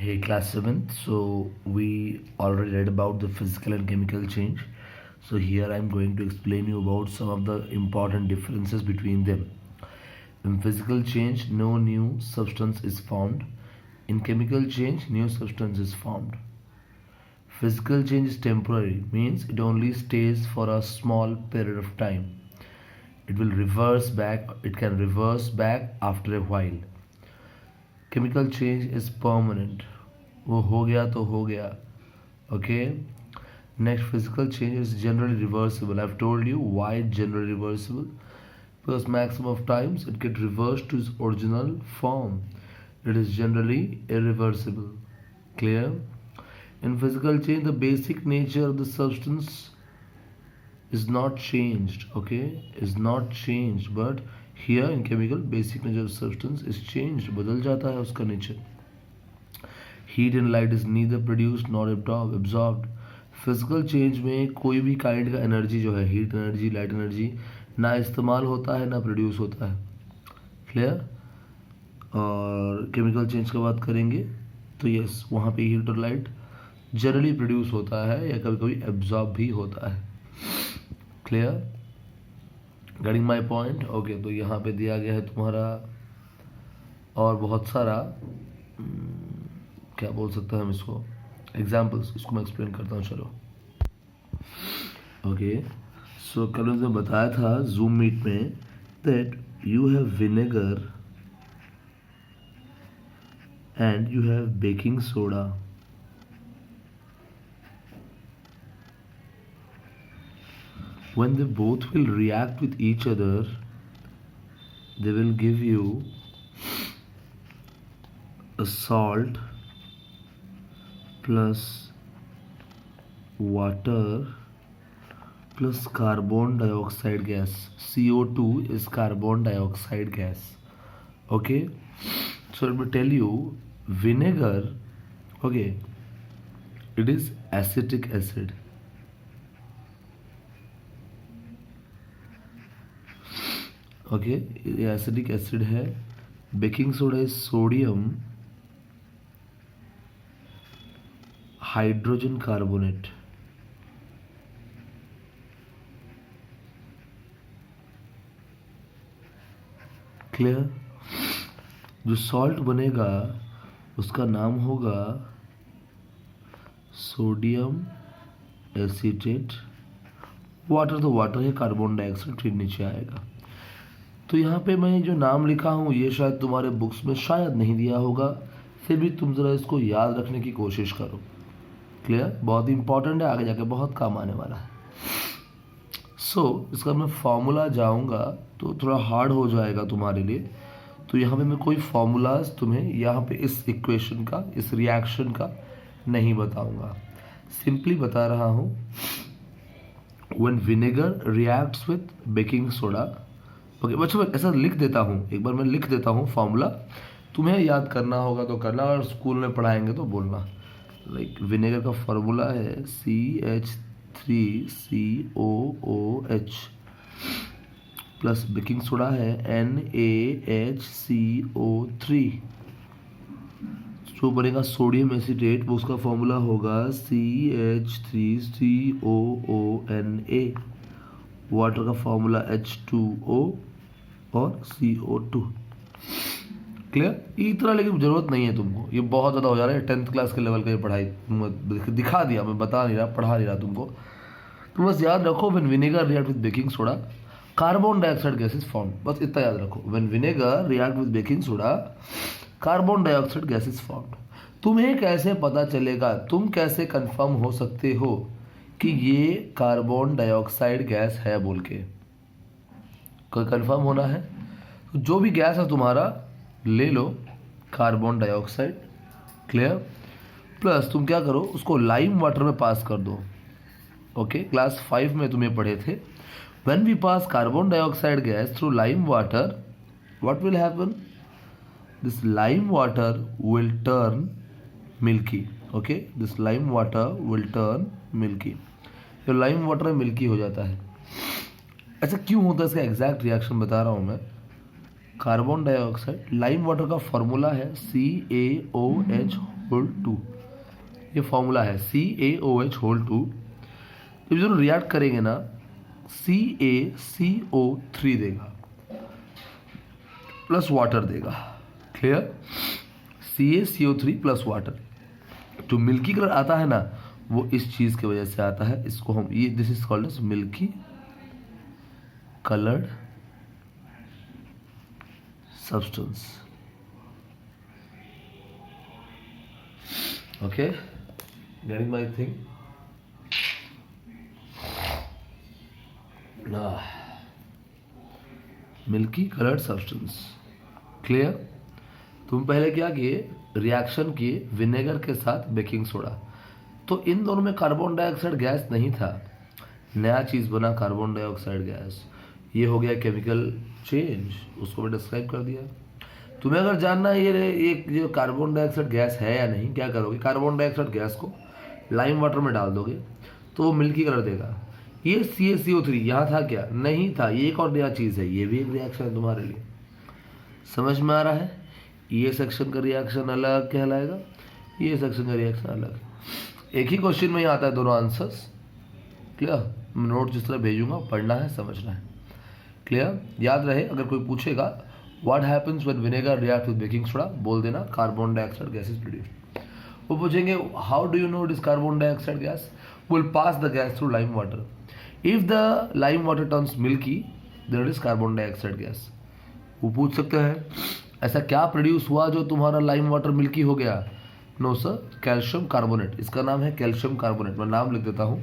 Hey, class 7th. So, we already read about the physical and chemical change. So, here I'm going to explain you about some of the important differences between them. In physical change, no new substance is formed. In chemical change, new substance is formed. Physical change is temporary, means it only stays for a small period of time. It can reverse back after a while. Chemical change is permanent. वो हो गया तो हो गया. Okay. Next, physical change is generally reversible. I've told you why it's generally reversible. Because maximum of times it gets reversed to its original form. It is generally irreversible. Clear? In physical change, the basic nature of the substance is not changed. Okay? Is not changed. But here in chemical, basic nature of substance is changed. बदल जाता है उसका nature. Heat and light is neither produced nor absorbed. Physical change में कोई भी kind का energy जो है, हीट एनर्जी, लाइट एनर्जी, ना इस्तेमाल होता है ना प्रोड्यूस होता है. क्लियर? और केमिकल चेंज की बात करेंगे तो यस, वहाँ पे हीट और लाइट जनरली प्रोड्यूस होता है या कभी कभी एब्जॉर्ब भी होता है. Clear? Getting my point? Okay. तो यहाँ पे दिया गया है तुम्हारा और बहुत सारा क्या बोल सकते हैं हम इसको, एग्जाम्पल्स. इसको मैं एक्सप्लेन करता हूँ. चलो. ओके. सो कल हमने बताया था जूम मीट में that you have vinegar and you have baking soda. When they both will react with each other, they will give you a salt plus water plus carbon dioxide gas. CO2 is carbon dioxide gas. Okay, so let me tell you, vinegar, okay, it is acetic acid. Okay, ये acidic acid है. Baking soda is sodium hydrogen carbonate. Clear? जो salt बनेगा उसका नाम होगा sodium acetate. Water तो water है, carbon dioxide फिर नीचे आएगा. तो यहाँ पे मैं जो नाम लिखा हूँ ये शायद तुम्हारे बुक्स में शायद नहीं दिया होगा, फिर भी तुम ज़रा इसको याद रखने की कोशिश करो. क्लियर? बहुत ही इंपॉर्टेंट है, आगे जाके बहुत काम आने वाला है. सो इसका मैं फॉर्मूला जाऊँगा तो थोड़ा हार्ड हो जाएगा तुम्हारे लिए. तो यहाँ पे मैं कोई फॉर्मूलाज तुम्हें यहाँ पे इस इक्वेशन का, इस रिएक्शन का नहीं बताऊँगा. सिंपली बता रहा हूँ, when vinegar reacts with baking soda. Okay बच्चों, मैं ऐसा लिख देता हूँ, एक बार मैं लिख देता हूँ फॉर्मूला, तुम्हें याद करना होगा तो करना, और स्कूल में पढ़ाएंगे तो बोलना. लाइक विनेगर का फॉर्मूला है CH3COOH प्लस बेकिंग सोडा है NaHCO3. जो बनेगा सोडियम एसीटेट, वो उसका फॉर्मूला होगा CH3COONA. वाटर का फॉर्मूला H2O और CO2. क्लियर? इतना लेकिन जरूरत नहीं है तुमको, ये बहुत ज़्यादा हो जा रहा है. 10th क्लास के लेवल का ये पढ़ाई दिखा दिया, मैं बता नहीं रहा, पढ़ा नहीं रहा तुमको. तो बस याद रखो, when vinegar react with baking soda carbon dioxide gas is form. बस इतना याद रखो, when vinegar react with baking soda carbon dioxide gas is form. तुम्हें कैसे पता चलेगा, तुम कैसे कंफर्म हो सकते हो कि ये कार्बन डाइऑक्साइड गैस है बोल के? कोई कंफर्म होना है तो जो भी गैस है तुम्हारा ले लो, कार्बन डाइऑक्साइड. क्लियर? प्लस तुम क्या करो, उसको लाइम वाटर में पास कर दो. ओके, क्लास 5 में तुम्हें पढ़े थे, when we pass carbon dioxide gas through lime water, what will happen? This lime water will turn milky. Okay, this lime water will turn milky. तो लाइम वाटर मिल्की हो जाता है. ऐसा क्यों होता है, इसका एग्जैक्ट रिएक्शन बता रहा हूँ मैं. कार्बन डाइऑक्साइड, लाइम वाटर का फॉर्मूला है CaOH होल 2, ये फॉर्मूला है CaOH होल 2। जब दोनों रिएक्ट करेंगे ना CaCO3 देगा प्लस वाटर देगा। क्लियर? CaCO3 plus water. जो मिल्की कलर आता है ना वो इस चीज की वजह से आता है, इसको हम ये this is called as milky coloured substance. Okay, getting my thing? Milky coloured substance. Clear? तुम पहले क्या किए, रिएक्शन किए विनेगर के साथ बेकिंग सोडा, तो इन दोनों में कार्बन डाइऑक्साइड गैस नहीं था, नया चीज बना कार्बन डाइऑक्साइड गैस। ये हो गया केमिकल चेंज, उसको मैं डिस्क्राइब कर दिया। तुम्हें अगर जानना है ये जो कार्बन डाइऑक्साइड गैस है या नहीं, क्या करोगे, कार्बन डाइऑक्साइड गैस को लाइम वाटर में डाल दोगे तो वो मिल्की कलर देगा। ये CaCO3 यहाँ था क्या, नहीं था, ये एक और नया चीज़ है, ये भी एक रिएक्शन है तुम्हारे लिए। समझ में आ रहा है? ये सेक्शन का रिएक्शन अलग कहलाएगा, ये सेक्शन का रिएक्शन अलग। एक ही क्वेश्चन में ही आता है दोनों आंसर्स। क्लियर? नोट जिस तरह भेजूंगा पढ़ना है, समझना है। क्लियर? याद रहे, अगर कोई पूछेगा what happens when vinegar react with baking soda, बोल देना carbon dioxide gas is produced. वो पूछेंगे how do you know it is carbon dioxide gas, will pass the gas through lime water. If the lime water turns milky then it is carbon dioxide gas. वो पूछ सकते हैं ऐसा क्या produce हुआ जो तुम्हारा लाइम वाटर मिल्की हो गया। नो सर, कैल्शियम कार्बोनेट, इसका नाम है कैल्शियम कार्बोनेट। मैं नाम लिख देता हूं,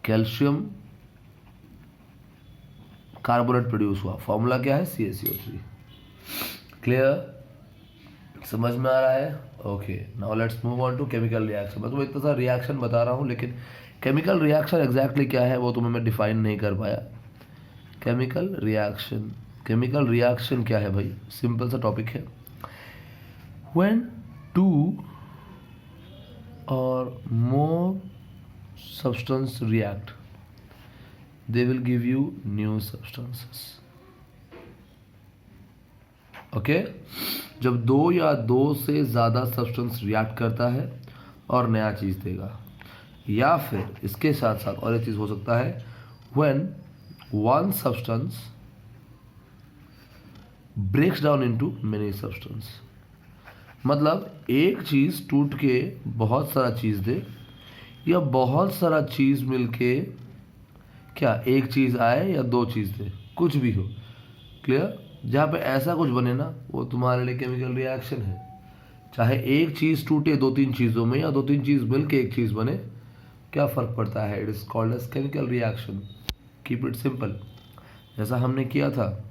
कैल्शियम कार्बोनेट प्रोड्यूस हुआ। फॉर्मूला क्या है, CaCO3। क्लियर? समझ में आ रहा है? Okay, now let's move on to chemical reaction. मैं तुम्हें इतना सा रिएक्शन बता रहा हूँ, लेकिन केमिकल रिएक्शन एग्जैक्टली क्या है वो तुम्हें मैं डिफाइन नहीं कर पाया। केमिकल रिएक्शन, केमिकल रिएक्शन क्या है भाई, सिंपल सा टॉपिक है। When 2 or more substance react, they will give you new substances. Okay, जब 2 या 2 से ज़्यादा सब्सटेंस रिएक्ट करता है और नया चीज़ देगा, या फिर इसके साथ साथ और एक चीज़ हो सकता है when one substance breaks down into many substance। मतलब एक चीज़ टूट के बहुत सारा चीज़ दे, या बहुत सारा चीज़ मिलके क्या एक चीज़ आए या 2 चीज़ दे, कुछ भी हो। क्लियर? जहाँ पे ऐसा कुछ बने ना वो तुम्हारे लिए केमिकल रिएक्शन है। चाहे एक चीज़ टूटे 2-3 चीज़ों में, या 2-3 चीज़ मिल के एक चीज़ बने, क्या फ़र्क पड़ता है, it is called as chemical reaction. Keep it simple. जैसा हमने किया था,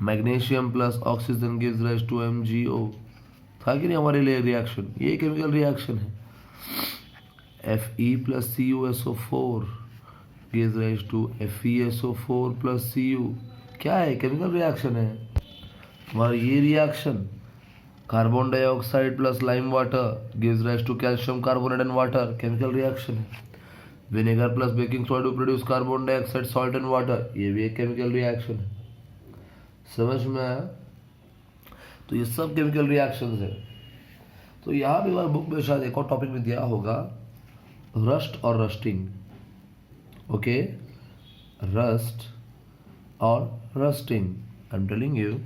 magnesium plus oxygen gives rise to MgO, था कि नहीं हमारे लिए रिएक्शन, ये केमिकल रिएक्शन है। Fe plus CuSO4 gives rise to FeSO4 plus Cu, क्या है, केमिकल रिएक्शन है। हमारा ये reaction carbon dioxide plus lime water gives rise to calcium carbonate and water, chemical reaction है। Vinegar plus baking soda to produce carbon dioxide salt and water, ये भी एक chemical reaction है। समझ में आया? तो ये सब केमिकल रिएक्शंस है। तो यहाँ भी बुक में शायद एक और टॉपिक में दिया होगा, रस्ट और रस्टिंग। ओके, रस्ट और rusting, I am telling you.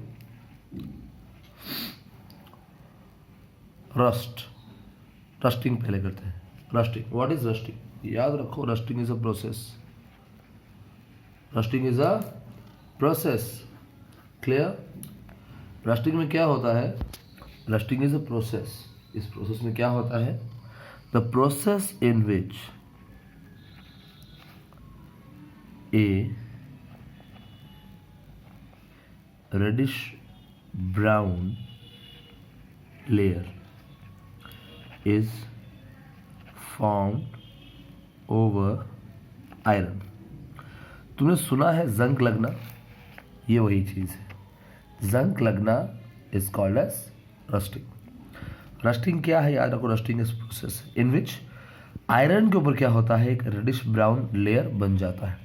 Rusting पहले करते हैं। Rusting, what is rusting? याद रखो, rusting is a process. Rusting is a process. Clear? Rusting में क्या होता है, रस्टिंग इज अ प्रोसेस। इस प्रोसेस में क्या होता है, the process in which a reddish brown layer is formed over iron. तुमने सुना है जंग लगना, ये वही चीज़ है। जंग लगना is called as rusting. Rusting क्या है, याद रखो, rusting is process in which iron के ऊपर क्या होता है, एक रेडिश ब्राउन लेयर बन जाता है।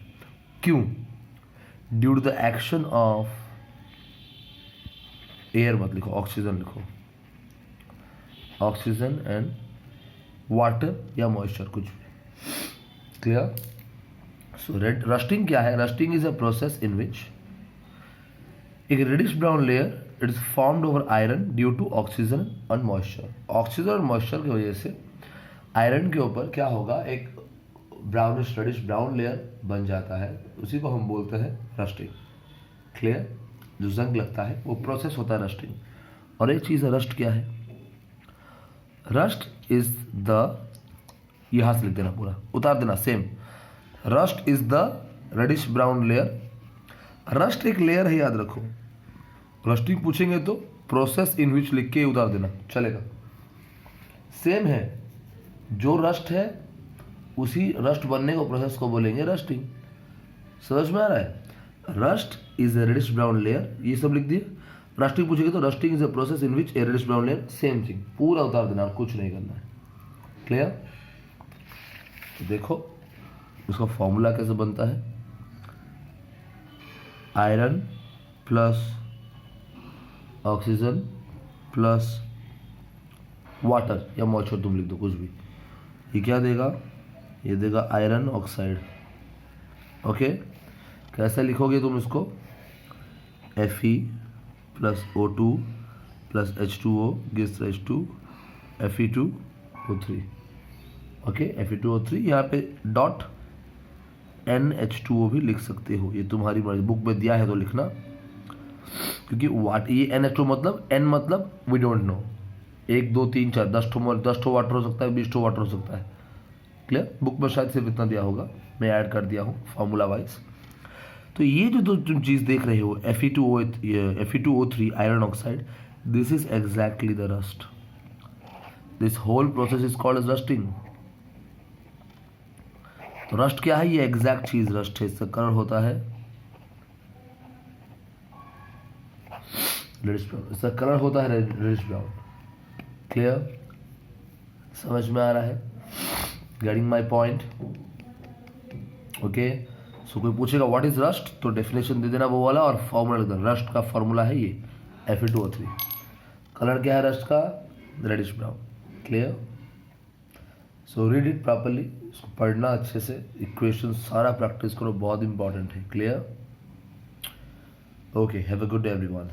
क्यों? Due to the action of air मत लिखो, ऑक्सीजन लिखो, ऑक्सीजन एंड वाटर या मॉइस्चर कुछ भी। क्लियर? सो रस्टिंग क्या है? Rusting is a process in which एक reddish brown layer it is formed over iron due to oxygen and moisture. Oxygen और मॉइस्चर की वजह से आयरन के ऊपर क्या होगा, एक ब्राउनिश रेडिश ब्राउन लेयर बन जाता है, उसी को हम बोलते हैं रस्टिंग। क्लियर? जो जंग लगता है वो प्रोसेस होता है रस्टिंग। और एक चीज़ है, रस्ट क्या है? रस्ट इज द, यहां से लिख देना पूरा, उतार देना same. Rust is the reddish brown layer. Rust एक लेयर है, याद रखो। रस्टिंग पूछेंगे तो प्रोसेस इन विच लिख के उतार देना, चलेगा। सेम है, जो रस्ट है उसी रस्ट बनने को प्रोसेस को बोलेंगे रस्टिंग। समझ में आ रहा है? Rust is a reddish brown layer, ये सब लिख दिए। रस्टिंग पूछेंगे तो rusting is a process in which a reddish brown layer, same thing, पूरा उतार देना, कुछ नहीं करना है। क्लियर? तो देखो उसका फॉर्मूला कैसे बनता है। Iron plus oxygen plus water या मॉइस्चर, तुम लिख दो कुछ भी। ये क्या देगा? ये देगा आयरन ऑक्साइड। ओके, कैसे लिखोगे तुम इसको? Fe plus O2 plus H2O gives rise to Fe2O3। Okay, Fe2O3, यहाँ पे डॉट NH2O भी लिख सकते हो, ये तुम्हारी मर्जी, बुक में दिया है तो लिखना। क्योंकि वाट ये NH2 मतलब, N मतलब वी डोंट नो, 1 2 3 4 10 वाटर हो सकता है, 20 वाटर हो सकता है। क्लियर? बुक में शायद सिर्फ इतना दिया होगा, मैं ऐड कर दिया हूँ फार्मूला वाइज। तो ये जो तुम चीज़ देख रहे हो Fe2O3 iron oxide, this is exactly the rust. This whole process is called as rusting. तो रस्ट क्या है? ये एग्जैक्ट चीज रस्ट है। इसका कलर होता है रेडिश ब्राउन, इसका कलर होता है रेडिश ब्राउन। क्लियर? समझ में आ रहा है? Getting my point? ओके, सो कोई पूछेगा व्हाट इज रस्ट, तो डेफिनेशन दे देना वो वाला और फॉर्मूला लिख देना। रस्ट का फॉर्मूला है ये Fe2O3। कलर क्या है रस्ट का? Reddish brown. Clear? So read it properly, इसको पढ़ना अच्छे से, इक्वेशन सारा प्रैक्टिस करो, बहुत इंपॉर्टेंट है। Clear? Okay, have a good day everyone.